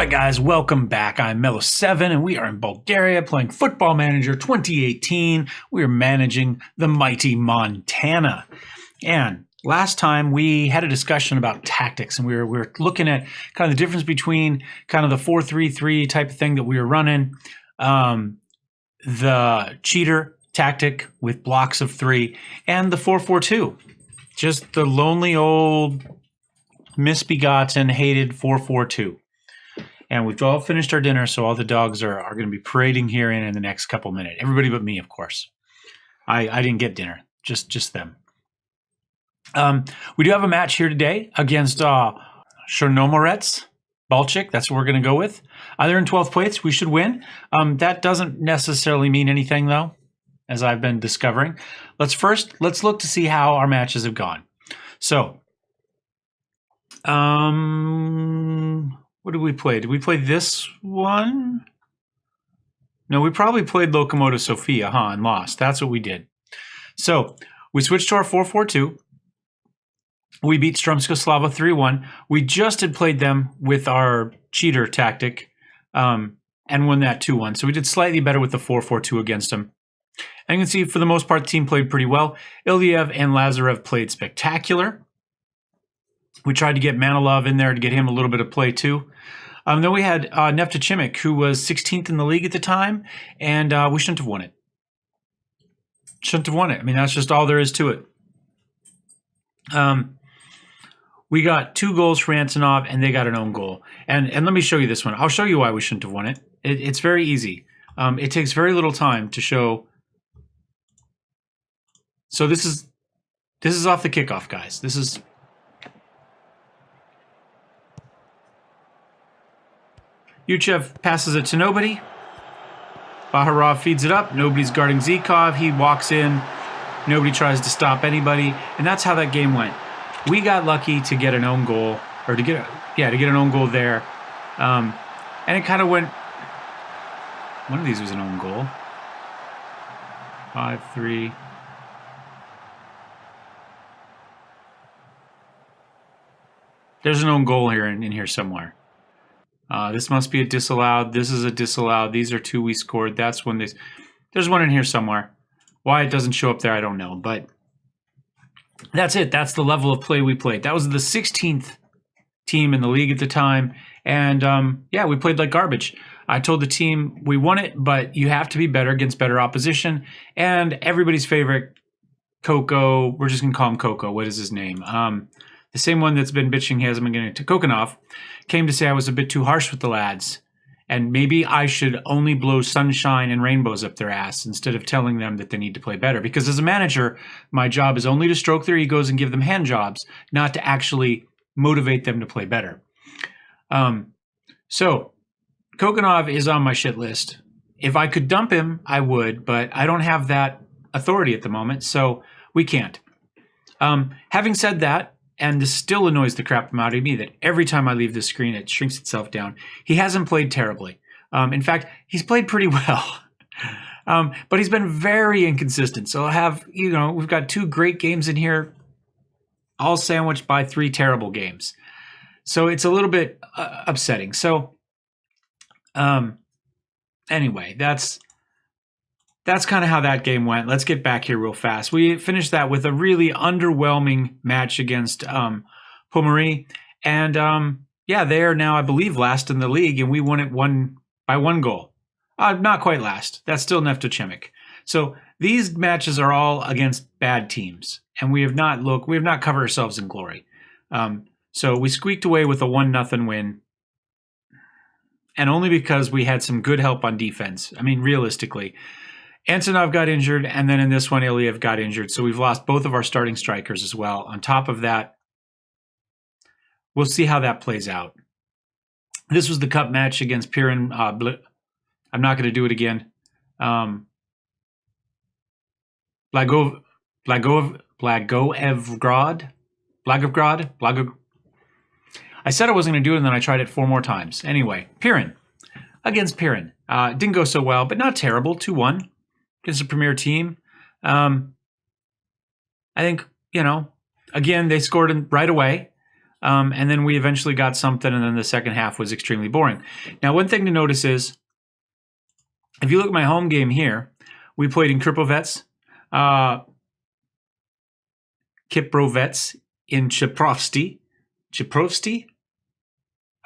Alright guys, welcome back. I'm Mellow Seven and we are in Bulgaria playing Football Manager 2018. We are managing the mighty Montana. And last time we had a discussion about tactics and we were looking at kind of the difference between kind of the 4-3-3 type of thing that we were running, the cheater tactic with blocks of 3, and the 4-4-2. Just the lonely old misbegotten hated 4-4-2. And we've all finished our dinner, so all the dogs are going to be parading here in the next couple minutes. Everybody but me, of course. I didn't get dinner, just them. We do have a match here today against Chernomorets, Balchik. That's what we're going to go with. They're in 12th place. We should win. That doesn't necessarily mean anything, though, as I've been discovering. Let's look to see how our matches have gone. So, what did we play? Did we play this one? No, we probably played Lokomotiv Sofia, and lost. That's what we did. So we switched to our 4-4-2. We beat Strumska Slava 3-1. We just had played them with our cheater tactic and won that 2-1. So we did slightly better with the 4-4-2 against them. And you can see, for the most part, the team played pretty well. Ilyev and Lazarev played spectacular. We tried to get Manilov in there to get him a little bit of play too. Then we had Neftachimik, who was 16th in the league at the time, and we shouldn't have won it. Shouldn't have won it. I mean, that's just all there is to it. We got 2 goals for Antonov, and they got an own goal. And let me show you this one. I'll show you why we shouldn't have won it. It's very easy. It takes very little time to show. So this is off the kickoff, guys. This is. Yuchev passes it to nobody. Baharov feeds it up. Nobody's guarding Zhikov. He walks in. Nobody tries to stop anybody. And that's how that game went. We got lucky to get an own goal, or to get an own goal there. And it kind of went. One of these was an own goal. 5-3. There's an own goal here in here somewhere. This must be a disallowed. This is a disallowed. These are 2 we scored. That's when there's one in here somewhere. Why it doesn't show up there, I don't know. But that's it. That's the level of play we played. That was the 16th team in the league at the time. And yeah, we played like garbage. I told the team we won it, but you have to be better against better opposition. And everybody's favorite, Coco, we're just going to call him Coco. What is his name? The same one that's been bitching he hasn't been getting to Kokonov, came to say I was a bit too harsh with the lads. And maybe I should only blow sunshine and rainbows up their ass instead of telling them that they need to play better. Because as a manager, my job is only to stroke their egos and give them hand jobs, not to actually motivate them to play better. So Kokonov is on my shit list. If I could dump him, I would, but I don't have that authority at the moment, so we can't. Having said that, and this still annoys the crap out of me that every time I leave this screen, it shrinks itself down. He hasn't played terribly. In fact, he's played pretty well. But he's been very inconsistent. So I'll have, we've got 2 great games in here, all sandwiched by 3 terrible games. So it's a little bit upsetting. So anyway, that's kind of how that game went. Let's get back here real fast. We finished that with a really underwhelming match against Pomeri. And yeah, they are now, I believe, last in the league, and we won it by 1 goal. Not quite last. That's still Neftachimik. So these matches are all against bad teams, and we have not covered ourselves in glory. So we squeaked away with a 1-0 win, and only because we had some good help on defense. I mean, realistically. Antonov got injured, and then in this one, Ilyev got injured. So we've lost both of our starting strikers as well. On top of that, we'll see how that plays out. This was the cup match against Pirin. I'm not going to do it again. Blagoevgrad. I said I wasn't going to do it, and then I tried it 4 more times. Anyway, Pirin. Against Pirin. Didn't go so well, but not terrible. 2-1. Against a premier team. I think, again, they scored right away. And then we eventually got something, and then the second half was extremely boring. Now, one thing to notice is, if you look at my home game here, we played in Kiprovets in Chiprovsty.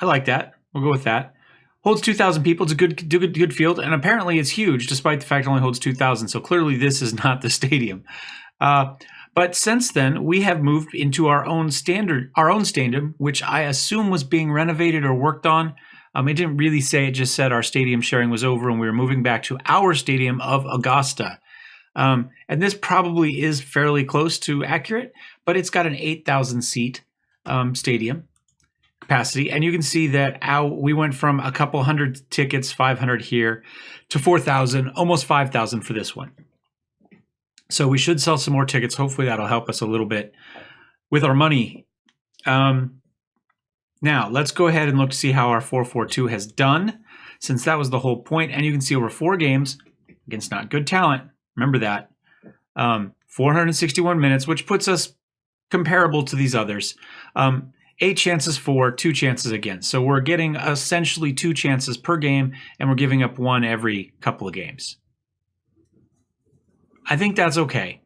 I like that. We'll go with that. Holds 2,000 people. It's a good field, and apparently it's huge, despite the fact it only holds 2,000. So clearly, this is not the stadium. But since then, we have moved into our own stadium, which I assume was being renovated or worked on. It didn't really say; it just said our stadium sharing was over, and we were moving back to our stadium of Augusta. And this probably is fairly close to accurate, but it's got an 8,000 seat stadium capacity, and you can see that we went from a couple hundred tickets, 500 here, to 4,000, almost 5,000 for this one. So we should sell some more tickets. Hopefully that'll help us a little bit with our money. Now let's go ahead and look to see how our 4-4-2 has done, since that was the whole point. And you can see over 4 games against not good talent. Remember that. 461 minutes, which puts us comparable to these others. 8 chances for, 2 chances against. So we're getting essentially 2 chances per game, and we're giving up 1 every couple of games. I think that's okay.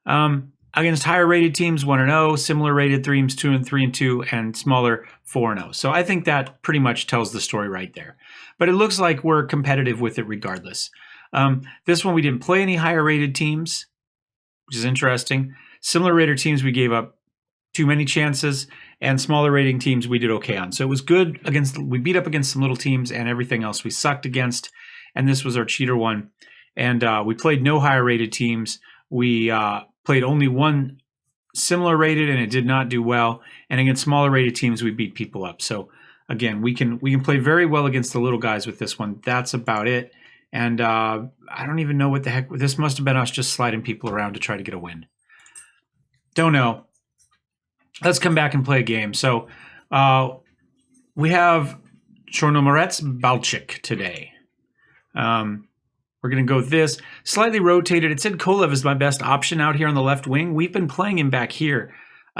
Against higher rated teams, 1-0, similar rated teams, 2-3-2, and smaller, 4-0. So I think that pretty much tells the story right there. But it looks like we're competitive with it regardless. This one, we didn't play any higher rated teams, which is interesting. Similar rated teams, we gave up too many chances, and smaller rating teams we did okay on. So it was good we beat up against some little teams, and everything else we sucked against. And this was our cheater one. And we played no higher rated teams. We played only one similar rated, and it did not do well. And against smaller rated teams, we beat people up. So again, we can play very well against the little guys with this one. That's about it. And I don't even know what the heck. This must have been us just sliding people around to try to get a win. Don't know. Let's come back and play a game. So we have Chernomorets Balchik today. We're going to go this. Slightly rotated. It said Kolev is my best option out here on the left wing. We've been playing him back here.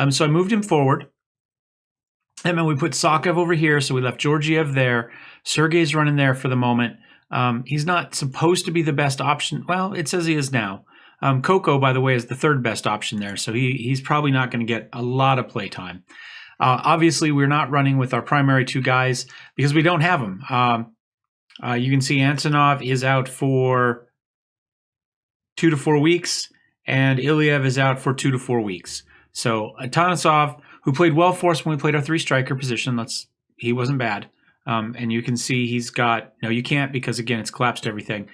So I moved him forward. And then we put Sakov over here. So we left Georgiev there. Sergey's running there for the moment. He's not supposed to be the best option. Well, it says he is now. Coco, by the way, is the 3rd best option there. So he's probably not going to get a lot of play time. Obviously, we're not running with our primary 2 guys because we don't have them. You can see Antonov is out for 2 to 4 weeks, and Ilyev is out for 2 to 4 weeks. So Atanasov, who played well for us when we played our 3-striker position, he wasn't bad. And you can see he's got, no, you can't because, again, it's collapsed everything.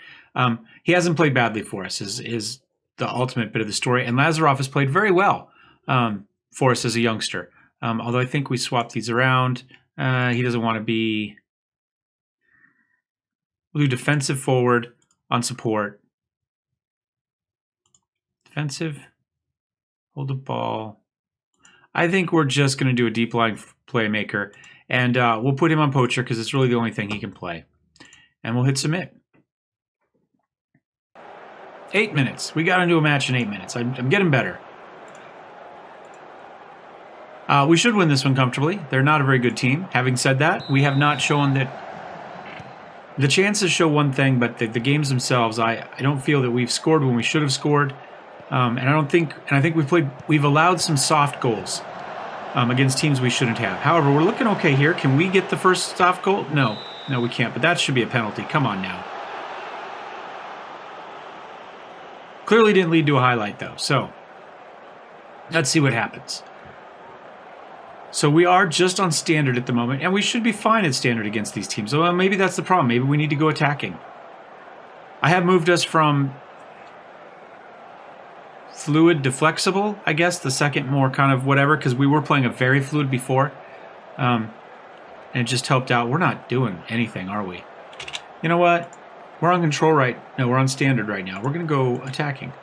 He hasn't played badly for us is the ultimate bit of the story. And Lazarov has played very well for us as a youngster. Although I think we swapped these around. He doesn't want to be... We'll do defensive forward on support. Defensive. Hold the ball. I think we're just going to do a deep line playmaker. And we'll put him on poacher because it's really the only thing he can play. And we'll hit submit. 8 minutes. We got into a match in 8 minutes. I'm getting better. We should win this one comfortably. They're not a very good team. Having said that, we have not shown that... The chances show one thing, but the games themselves, I don't feel that we've scored when we should have scored. And I think we've allowed some soft goals against teams we shouldn't have. However, we're looking okay here. Can we get the first soft goal? No, we can't. But that should be a penalty. Come on now. Clearly didn't lead to a highlight though. So let's see what happens. So we are just on standard at the moment, and we should be fine at standard against these teams. Well, maybe that's the problem. Maybe we need to go attacking. I have moved us from fluid to flexible, I guess, the second more kind of whatever, because we were playing a very fluid before. And it just helped out. We're not doing anything, are we? You know what? We're on control No, we're on standard right now. We're going to go attacking.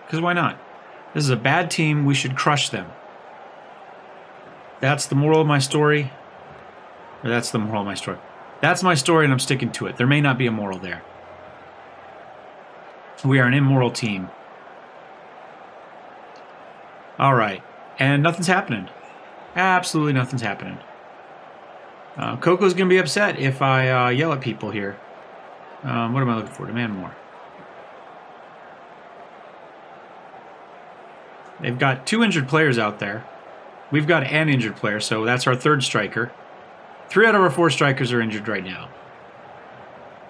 Because why not? This is a bad team. We should crush them. That's the moral of my story. Or that's the moral of my story. That's my story, and I'm sticking to it. There may not be a moral there. We are an immoral team. All right. And nothing's happening. Absolutely nothing's happening. Coco's going to be upset if I yell at people here. What am I looking for? Demand more. They've got 2 injured players out there. We've got an injured player, so that's our 3rd striker. 3 out of our 4 strikers are injured right now.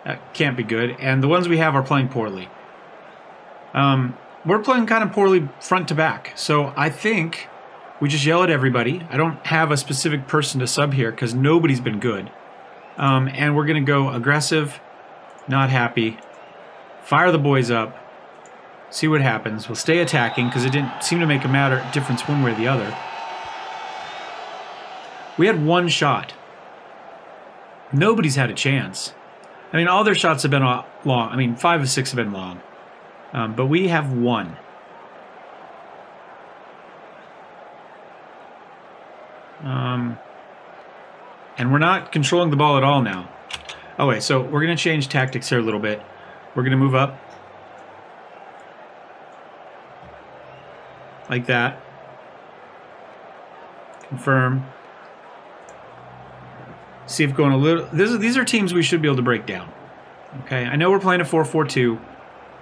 That can't be good. And the ones we have are playing poorly. We're playing kind of poorly front to back. So I think we just yell at everybody. I don't have a specific person to sub here because nobody's been good. And we're going to go aggressive, not happy, fire the boys up, see what happens. We'll stay attacking because it didn't seem to make a difference one way or the other. We had 1 shot. Nobody's had a chance. I mean, all their shots have been long. I mean, 5 of 6 have been long. But we have 1. And we're not controlling the ball at all now. Oh, wait, so we're going to change tactics here a little bit. We're going to move up. Like that. Confirm. See if going a little... These are teams we should be able to break down. Okay, I know we're playing a 4-4-2.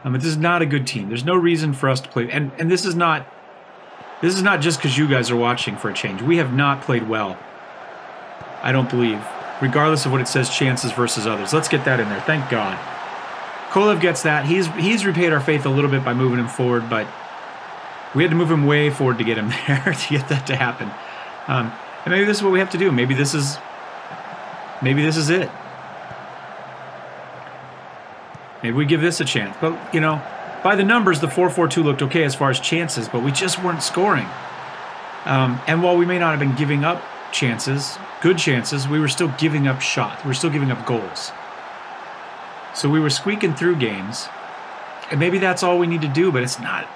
But this is not a good team. There's no reason for us to play. And this is not just because you guys are watching for a change. We have not played well. I don't believe. Regardless of what it says, chances versus others. Let's get that in there. Thank God. Kolev gets that. He's repaid our faith a little bit by moving him forward, but we had to move him way forward to get him there, to get that to happen. And maybe this is what we have to do. Maybe this is it. Maybe we give this a chance. But, you know, by the numbers, the 4-4-2 looked okay as far as chances, but we just weren't scoring. And while we may not have been giving up chances, good chances, we were still giving up shots. We were still giving up goals. So we were squeaking through games. And maybe that's all we need to do, but it's not.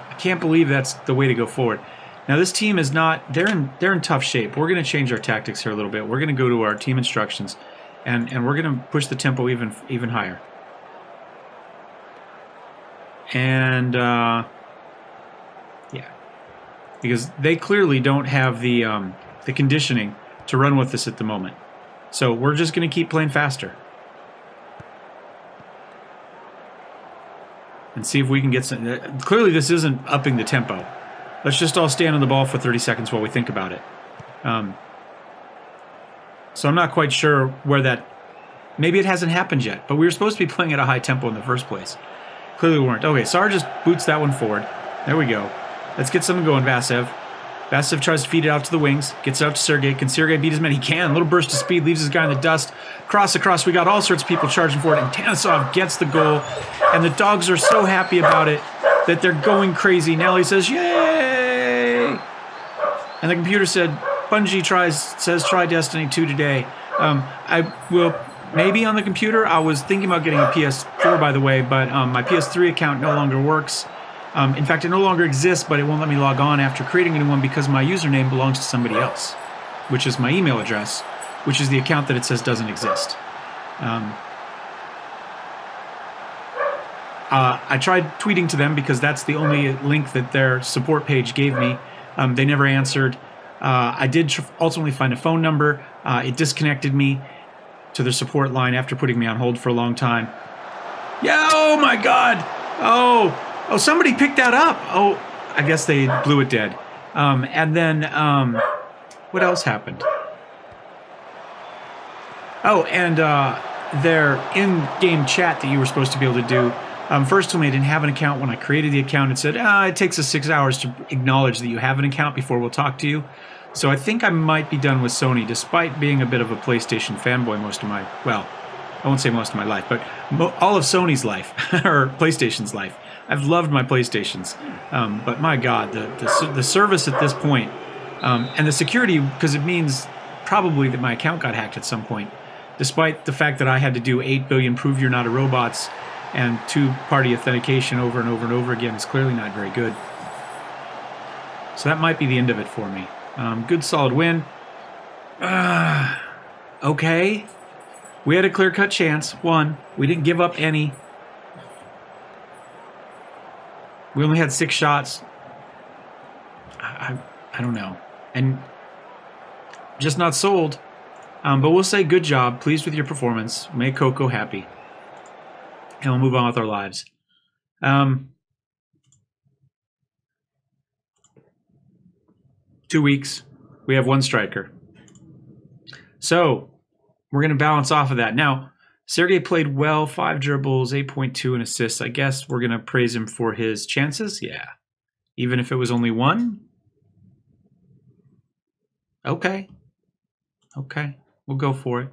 I can't believe that's the way to go forward. Now, this team is not, they're in tough shape. We're going to change our tactics here a little bit. We're going to go to our team instructions. And we're going to push the tempo even higher. And, yeah. Because they clearly don't have the conditioning to run with this at the moment. So we're just going to keep playing faster. And see if we can get some... Clearly this isn't upping the tempo. Let's just all stand on the ball for 30 seconds while we think about it. So I'm not quite sure where that... Maybe it hasn't happened yet, but we were supposed to be playing at a high tempo in the first place. Clearly we weren't. Okay, Sar just boots that one forward. There we go. Let's get something going, Vasev. Vasev tries to feed it out to the wings. Gets it out to Sergey. Can Sergey beat as many? He can. A little burst of speed. Leaves his guy in the dust. Across. We got all sorts of people charging for it. And Tanisov gets the goal. And the dogs are so happy about it that they're going crazy. Nelly says, yay! And the computer said, Bungie says try Destiny 2 today. I will... Maybe on the computer. I was thinking about getting a PS4, by the way, but my PS3 account no longer works. In fact, it no longer exists, but it won't let me log on after creating a new one because my username belongs to somebody else, which is my email address, which is the account that it says doesn't exist. I tried tweeting to them because that's the only link that their support page gave me. They never answered. I did ultimately find a phone number. It disconnected me to their support line after putting me on hold for a long time. Yeah, oh my God. Oh, somebody picked that up. Oh, I guess they blew it dead. And then, what else happened? Oh, and their in-game chat that you were supposed to be able to do, first told me I didn't have an account. When I created the account, it said, it takes us 6 hours to acknowledge that you have an account before we'll talk to you. So I think I might be done with Sony, despite being a bit of a PlayStation fanboy most of my, well, I won't say most of my life, but all of Sony's life, or PlayStation's life. I've loved my PlayStations. But my God, the service at this point, and the security, because it means probably that my account got hacked at some point, despite the fact that I had to do 8 billion prove you're not a robots and 2-party authentication over and over and over again, is clearly not very good. So that might be the end of it for me. Good solid win. Okay. We had a clear-cut chance. One. We didn't give up any. We only had 6 shots. I don't know. and just not sold. But we'll say good job, pleased with your performance, make Coco happy, and we'll move on with our lives. 2 weeks, we have 1 striker. So we're going to balance off of that. Now, Sergey played well, 5 dribbles, 8.2 and assists. I guess we're going to praise him for his chances. Yeah. Even if it was only 1. Okay. Okay. We'll go for it.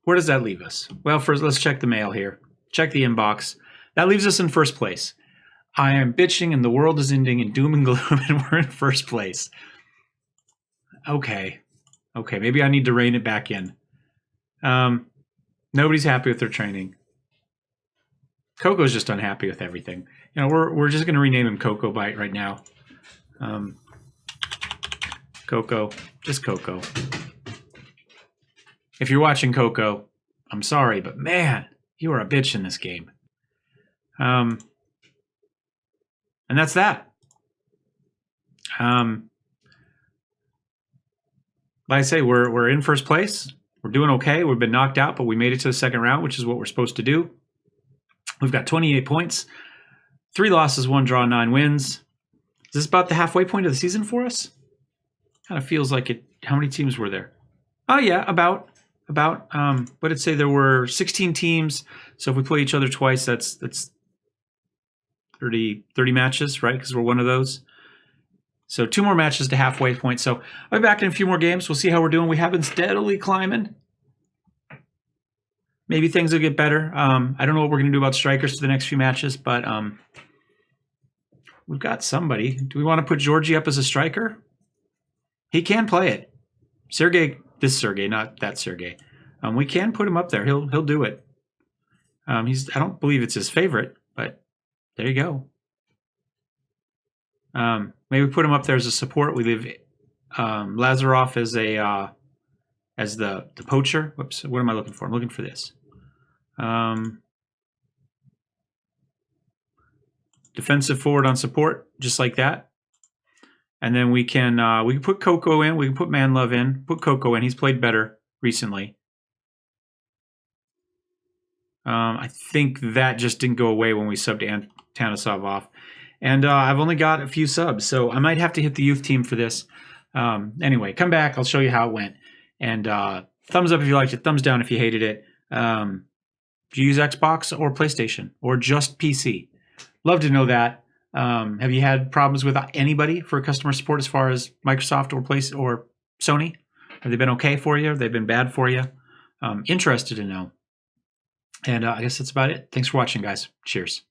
Where does that leave us? Well, first, let's check the mail here. Check the inbox. That leaves us in first place. I am bitching and the world is ending in doom and gloom and we're in first place. Okay. Okay, maybe I need to rein it back in. Nobody's happy with their training. Coco's just unhappy with everything. You know, we're just going to rename him Coco Bite right now. Coco, just Coco. If you're watching Coco, I'm sorry, but man, you are a bitch in this game. And that's that. Like I say, we're in first place. We're doing okay. We've been knocked out, but we made it to the second round, which is what we're supposed to do. We've got 28 points, 3 losses, 1 draw, 9 wins. Is this about the halfway point of the season for us? Kind of feels like it. How many teams were there? Oh yeah, about. What did it say? There were 16 teams. So if we play each other twice, that's 30 matches, right? Because we're one of those. So 2 more matches to halfway point. So I'll be back in a few more games. We'll see how we're doing. We have been steadily climbing. Maybe things will get better. I don't know what we're going to do about strikers for the next few matches, but we've got somebody. Do we want to put Georgie up as a striker? He can play it. Sergey, this Sergey, not that Sergey. We can put him up there. He'll do it. I don't believe it's his favorite, but there you go. Maybe put him up there as a support. We leave Lazarov as the poacher. Whoops, what am I looking for? I'm looking for this. Defensive forward on support, just like that. And then we can put Coco in. We can put Manlove in. Put Coco in. He's played better recently. I think that just didn't go away when we subbed Tanasov off. And I've only got a few subs, so I might have to hit the youth team for this. Anyway, come back. I'll show you how it went. And thumbs up if you liked it. Thumbs down if you hated it. Do you use Xbox or PlayStation or just PC? Love to know that. Have you had problems with anybody for customer support as far as Microsoft or Sony? Have they been okay for you? Have they been bad for you? Interested to know. And I guess that's about it. Thanks for watching, guys. Cheers.